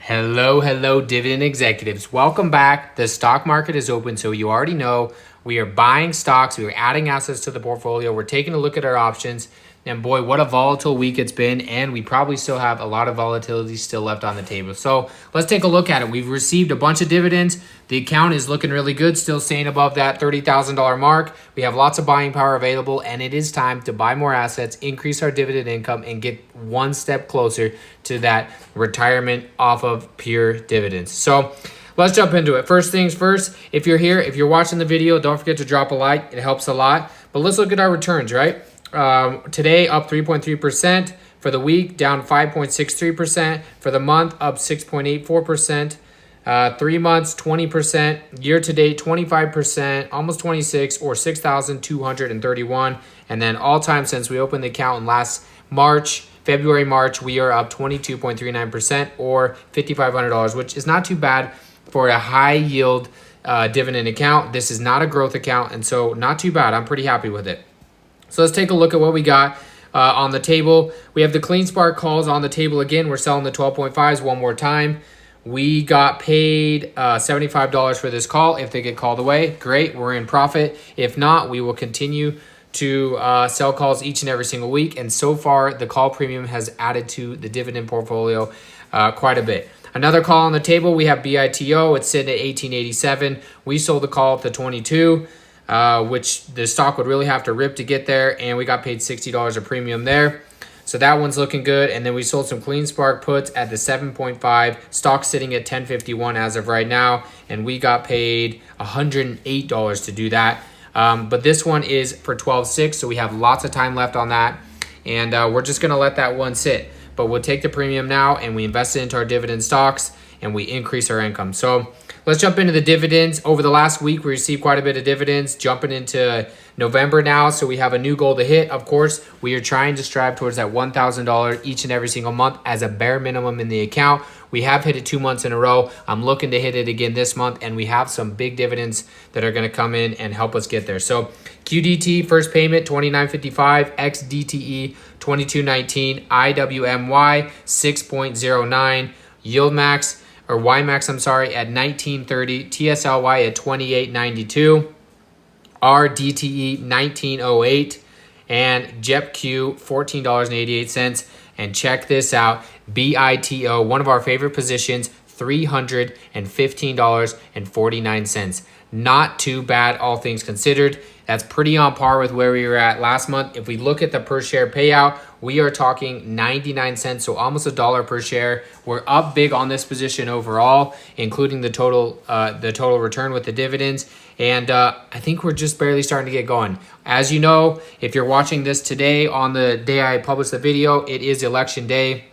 Hello, dividend executives. Welcome back. The stock market is open, so you already know we are buying stocks. We are adding assets to the portfolio. We're taking a look at our options. And boy, what a volatile week it's been. And we probably still have a lot of volatility still left on the table. So let's take a look at it. We've received a bunch of dividends. The account is looking really good, still staying above that $30,000 mark. We have lots of buying power available, and it is time to buy more assets, increase our dividend income, and get one step closer to that retirement off of pure dividends. So let's jump into it. First things first, if you're here, if you're watching the video, don't forget to drop a like. It helps a lot. But let's look at our returns, right? Today, up 3.3%. For the week, down 5.63%. For the month, up 6.84%. 3 months, 20%. Year to date, 25%, almost 26, or 6,231. And then all time since we opened the account in last February, March, we are up 22.39%, or $5,500, which is not too bad for a high yield dividend account. This is not a growth account, and so not too bad. I'm pretty happy with it. So let's take a look at what we got on the table. We have the Clean Spark calls on the table again. We're selling the 12.5s one more time. We got paid $75 for this call. If they get called away, great, we're in profit. If not, we will continue to sell calls each and every single week. And so far, the call premium has added to the dividend portfolio quite a bit. Another call on the table, we have BITO. It's sitting at 1887. We sold the call at the 22. Which the stock would really have to rip to get there, and we got paid $60 a premium there. So that one's looking good. And then we sold some Clean Spark puts at the 7.5, stock sitting at 1051 as of right now, and we got paid $108 to do that. But this one is for 12.6, so we have lots of time left on that, and we're just going to let that one sit. But we'll take the premium now, and we invest it into our dividend stocks, and we increase our income. So let's jump into the dividends. Over the last week, we received quite a bit of dividends, jumping into November now. So we have a new goal to hit. Of course, we are trying to strive towards that $1,000 each and every single month as a bare minimum in the account. We have hit it 2 months in a row. I'm looking to hit it again this month, and we have some big dividends that are going to come in and help us get there. So QDT, first payment, $29.55, XDTE, $22.19, IWMY, 6.09, Yield Max, or YMAX, at 1930, TSLY at 2892, RDTE 1908, and JEPQ $14.88. And check this out, BITO, one of our favorite positions, $315.49. Not too bad, all things considered. That's pretty on par with where we were at last month. If we look at the per share payout, we are talking 99 cents, so almost $1 per share. We're up big on this position overall, including the total return with the dividends. And I think we're just barely starting to get going. As you know, if you're watching this today on the day I published the video, it is election day.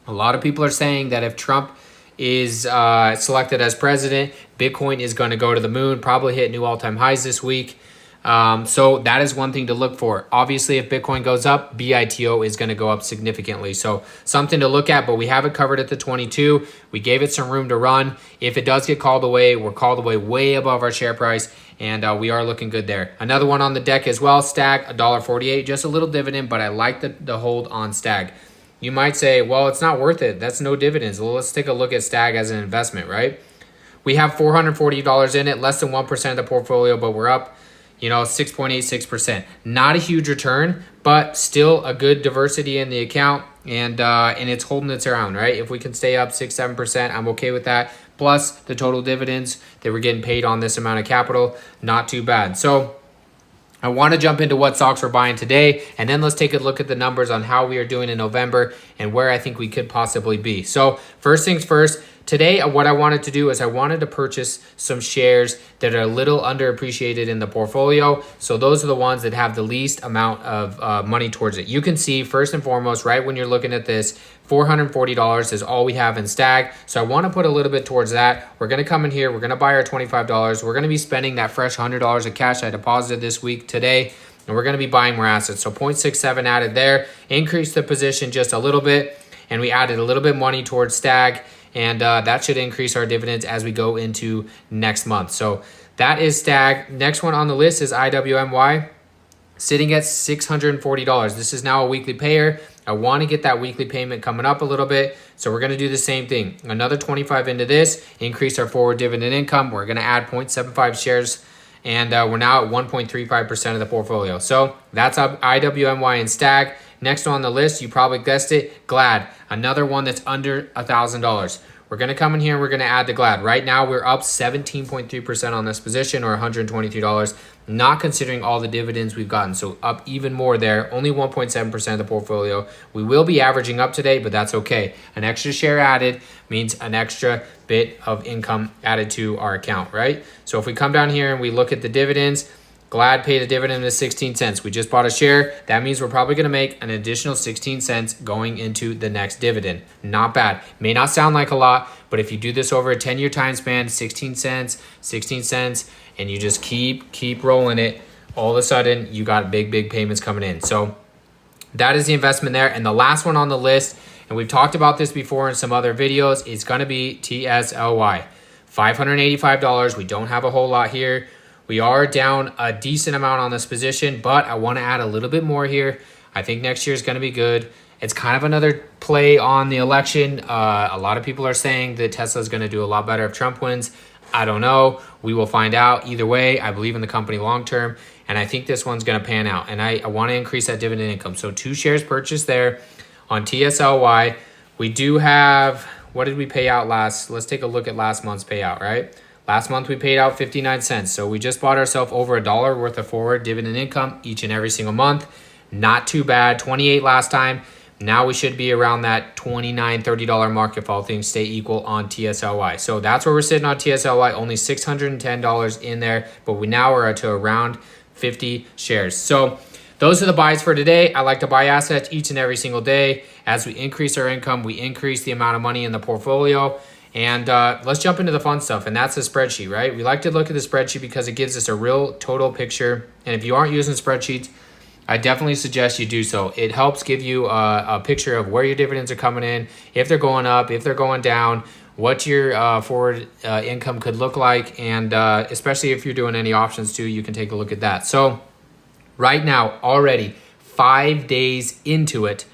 A lot of people are saying that if Trump is selected as president, Bitcoin is going to go to the moon, probably hit new all-time highs this week. So that is one thing to look for. Obviously, if Bitcoin goes up, BITO is going to go up significantly. So something to look at, but we have it covered at the 22. We gave it some room to run. If it does get called away, we're called away way above our share price, and we are looking good there. Another one on the deck as well, Stag, $1.48, just a little dividend, but I like the hold on Stag. You might say, well, it's not worth it. That's no dividends. Well, let's take a look at Stag as an investment, right? We have $440 in it, less than 1% of the portfolio, but we're up 6.86%. Not a huge return, but still a good diversity in the account, and it's holding its own, right? If we can stay up 6-7%, I'm okay with that. Plus the total dividends that we're getting paid on this amount of capital, not too bad. So I want to jump into what stocks we're buying today, and then let's take a look at the numbers on how we are doing in November and where I think we could possibly be. So first things first, today what I wanted to do is I wanted to purchase some shares that are a little underappreciated in the portfolio. So those are the ones that have the least amount of money towards it. You can see first and foremost, right when you're looking at this, $440 is all we have in Stag. So I want to put a little bit towards that. We're going to come in here. We're going to buy our $25. We're going to be spending that fresh $100 of cash I deposited this week today, and we're going to be buying more assets. So 0.67 added there, increased the position just a little bit, and we added a little bit money towards Stag, and that should increase our dividends as we go into next month. So that is Stag. Next one on the list is IWMY, sitting at $640. This is now a weekly payer. I want to get that weekly payment coming up a little bit. So we're going to do the same thing. Another 25 into this, increase our forward dividend income. We're going to add 0.75 shares, and we're now at 1.35% of the portfolio. So that's IWMY and Stag. Next on the list, you probably guessed it, Glad. Another one that's under $1,000. We're going to come in here and we're going to add the Glad. Right now, we're up 17.3% on this position, or $122, not considering all the dividends we've gotten. So up even more there, only 1.7% of the portfolio. We will be averaging up today, but that's okay. An extra share added means an extra bit of income added to our account, right? So if we come down here and we look at the dividends, Glad paid a dividend of 16 cents. We just bought a share. That means we're probably going to make an additional 16 cents going into the next dividend. Not bad. May not sound like a lot, but if you do this over a 10-year time span, 16 cents, and you just keep rolling it, all of a sudden you got big payments coming in. So that is the investment there. And the last one on the list, and we've talked about this before in some other videos, is going to be TSLY. $585. We don't have a whole lot here. We are down a decent amount on this position, but I want to add a little bit more here. I think next year is going to be good. It's kind of another play on the election. A lot of people are saying that Tesla is going to do a lot better if Trump wins. I don't know. We will find out. Either way, I believe in the company long term, and I think this one's going to pan out. And I want to increase that dividend income. So 2 shares purchased there on TSLY. We do have, what did we pay out last? Let's take a look at last month's payout, right? Last month we paid out 59 cents. So we just bought ourselves over $1 worth of forward dividend income each and every single month. Not too bad. 28 last time. Now we should be around that $29, $30 mark if all things stay equal on TSLY. So that's where we're sitting on TSLY. Only $610 in there, but we now are to around 50 shares. So those are the buys for today. I like to buy assets each and every single day. As we increase our income, we increase the amount of money in the portfolio. And let's jump into the fun stuff, and that's the spreadsheet, right? We like to look at the spreadsheet because it gives us a real total picture. And if you aren't using spreadsheets, I definitely suggest you do so. It helps give you a picture of where your dividends are coming in, if they're going up, if they're going down, what your forward income could look like, and especially if you're doing any options too, you can take a look at that. So right now, already 5 days into it,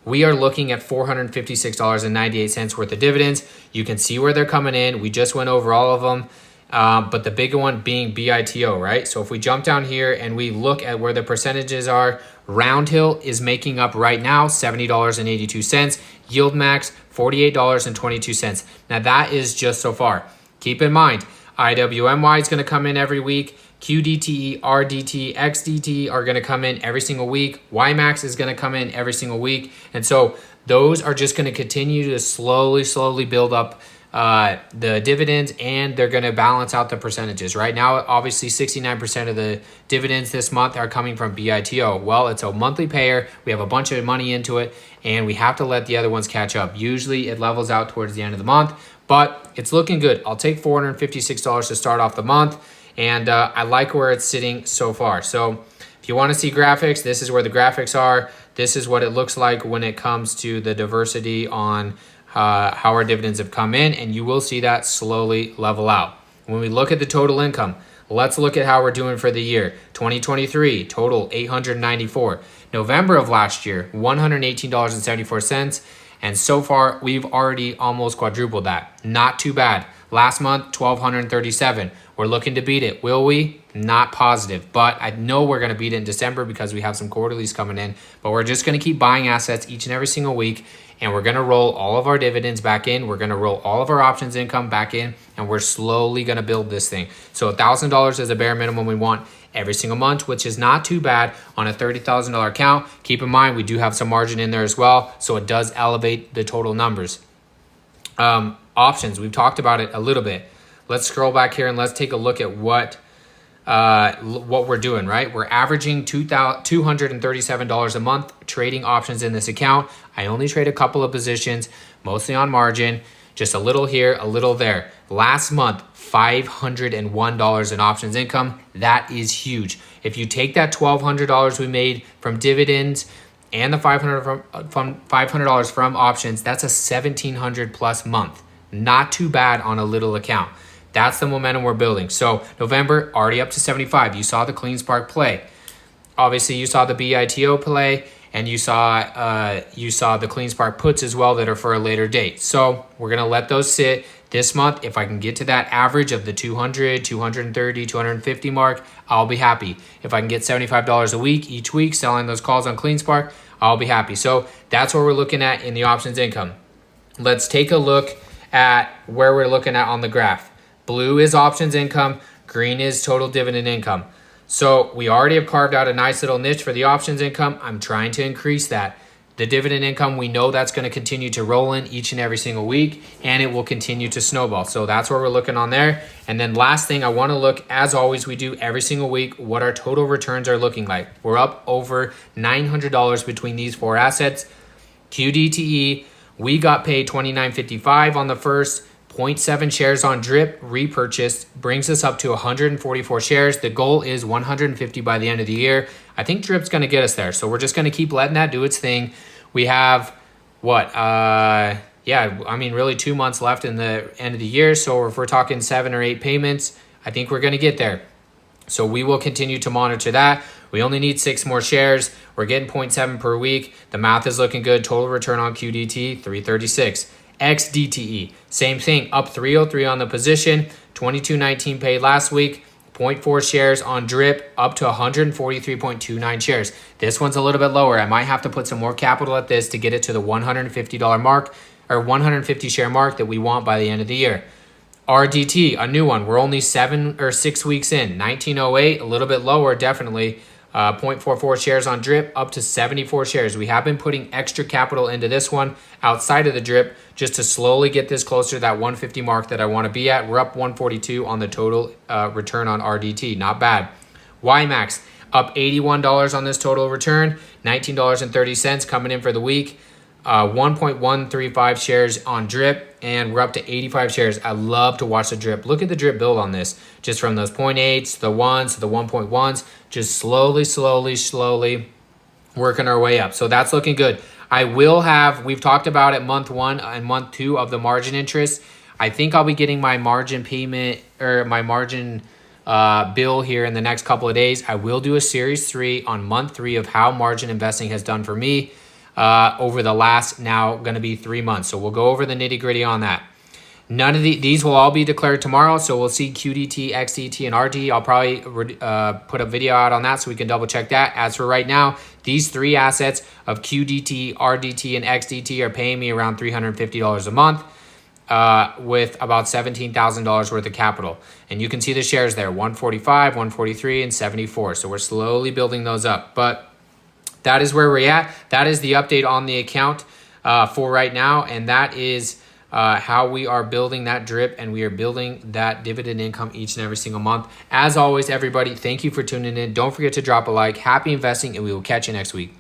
we are looking at $456.98 worth of dividends. You can see where they're coming in. We just went over all of them, but the big one being BITO, right? So if we jump down here and we look at where the percentages are, Round Hill is making up right now $70.82. Yield Max, $48.22. Now that is just so far. Keep in mind, IWMY is going to come in every week. QDT, RDT, XDT are going to come in every single week. YMAX is going to come in every single week. And so those are just going to continue to slowly build up the dividends, and they're going to balance out the percentages. Right now, obviously 69% of the dividends this month are coming from BITO. Well, it's a monthly payer. We have a bunch of money into it, and we have to let the other ones catch up. Usually it levels out towards the end of the month, but it's looking good. I'll take $456 to start off the month. And I like where it's sitting so far. So if you want to see graphics, this is where the graphics are. This is what it looks like when it comes to the diversity on how our dividends have come in. And you will see that slowly level out. When we look at the total income, let's look at how we're doing for the year. 2023, total $894. November of last year, $118.74. And so far, we've already almost quadrupled that. Not too bad. Last month, $1,237. We're looking to beat it. Will we? Not positive, but I know we're going to beat it in December because we have some quarterlies coming in. But we're just going to keep buying assets each and every single week, and we're going to roll all of our dividends back in. We're going to roll all of our options income back in, and we're slowly going to build this thing. So $1,000 is a bare minimum we want every single month, which is not too bad on a $30,000 account. Keep in mind, we do have some margin in there as well, so it does elevate the total numbers. Options, we've talked about it a little bit. Let's scroll back here and let's take a look at what we're doing, right? We're averaging $237 a month trading options in this account. I only trade a couple of positions, mostly on margin, just a little here, a little there. Last month, $501 in options income. That is huge. If you take that $1,200 we made from dividends and the $500 from options, that's a $1,700 plus month. Not too bad on a little account. That's the momentum we're building. So November, already up to 75. You saw the Clean Spark play. Obviously, you saw the BITO play. and you saw the Clean Spark puts as well that are for a later date. So we're gonna let those sit this month. If I can get to that average of the 200, 230, 250 mark, I'll be happy. If I can get $75 a week each week selling those calls on Clean Spark, I'll be happy. So that's what we're looking at in the options income. Let's take a look at where we're looking at on the graph. Blue is options income, green is total dividend income. So we already have carved out a nice little niche for the options income. I'm trying to increase that. The dividend income, we know that's going to continue to roll in each and every single week, and it will continue to snowball. So that's where we're looking on there. And then last thing, I want to look, as always we do every single week, what our total returns are looking like. We're up over $900 between these four assets. QDTE, we got paid $29.55 on the first. 0.7 shares on drip repurchased brings us up to 144 shares. The goal is 150 by the end of the year. I think drip's going to get us there. So we're just going to keep letting that do its thing. We have what? Really 2 months left in the end of the year. So if we're talking 7 or 8 payments, I think we're going to get there. So we will continue to monitor that. We only need 6 more shares. We're getting 0.7 per week. The math is looking good. Total return on QDT, 336. XDTE, same thing, up 303 on the position, 22.19 paid last week, 0.4 shares on drip, up to 143.29 shares. This one's a little bit lower. I might have to put some more capital at this to get it to the $150 mark or 150 share mark that we want by the end of the year. RDT, a new one. We're only 7 or 6 weeks in. 1908, a little bit lower, definitely. 0.44 shares on drip, up to 74 shares. We have been putting extra capital into this one outside of the drip just to slowly get this closer to that 150 mark that I want to be at. We're up 142 on the total return on RDT. Not bad. YMAX, up $81 on this total return, $19.30 coming in for the week. 1.135 shares on drip, and we're up to 85 shares. I love to watch the drip. Look at the drip build on this, just from those 0.8s to the 1s to the 1.1s, just slowly working our way up. So that's looking good. We've talked about it month 1 and month 2 of the margin interest. I think I'll be getting my margin payment or my margin bill here in the next couple of days. I will do a series 3 on month 3 of how margin investing has done for me over the last now going to be 3 months. So we'll go over the nitty gritty on that. None of these will all be declared tomorrow. So we'll see QDT, XDT, and RD. I'll probably put a video out on that so we can double check that. As for right now, these 3 assets of QDT, RDT, and XDT are paying me around $350 a month with about $17,000 worth of capital. And you can see the shares there, 145, 143, and 74. So we're slowly building those up. But that is where we're at. That is the update on the account for right now. And that is how we are building that drip, and we are building that dividend income each and every single month. As always, everybody, thank you for tuning in. Don't forget to drop a like. Happy investing, and we will catch you next week.